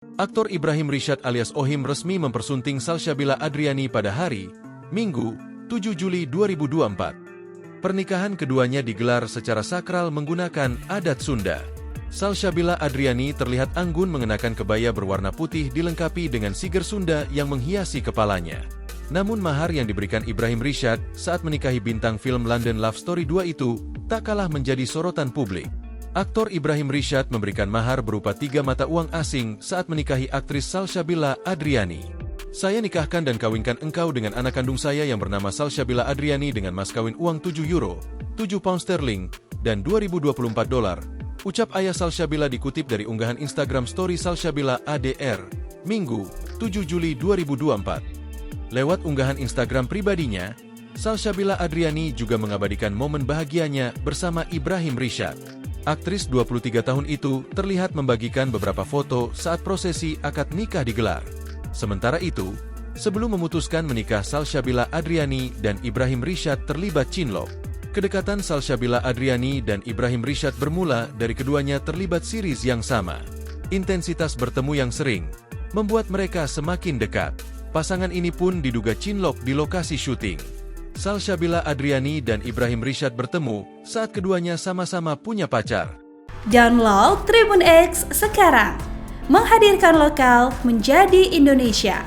Aktor Ibrahim Rishad alias Ohim resmi mempersunting Salsabila Adriani pada hari Minggu, 7 Juli 2024. Pernikahan keduanya digelar secara sakral menggunakan adat Sunda. Salsabila Adriani terlihat anggun mengenakan kebaya berwarna putih dilengkapi dengan siger Sunda yang menghiasi kepalanya. Namun mahar yang diberikan Ibrahim Rishad saat menikahi bintang film London Love Story 2 itu tak kalah menjadi sorotan publik. Aktor Ibrahim Rishad memberikan mahar berupa 3 mata uang asing saat menikahi aktris Salsabila Adriani. "Saya nikahkan dan kawinkan engkau dengan anak kandung saya yang bernama Salsabila Adriani dengan mas kawin uang 7 euro, 7 pound sterling, dan 2024 dolar, ucap ayah Salsabila dikutip dari unggahan Instagram Story Salsabila ADR, Minggu, 7 Juli 2024. Lewat unggahan Instagram pribadinya, Salsabila Adriani juga mengabadikan momen bahagianya bersama Ibrahim Rishad. Aktris 23 tahun itu terlihat membagikan beberapa foto saat prosesi akad nikah digelar. Sementara itu, sebelum memutuskan menikah, Salsabila Adriani dan Ibrahim Rishad terlibat cinlok. Kedekatan Salsabila Adriani dan Ibrahim Rishad bermula dari keduanya terlibat series yang sama. Intensitas bertemu yang sering membuat mereka semakin dekat. Pasangan ini pun diduga cinlok di lokasi syuting. Salsabila Adriani dan Ibrahim Rishad bertemu saat keduanya sama-sama punya pacar. Download Tribun X sekarang, menghadirkan lokal menjadi Indonesia.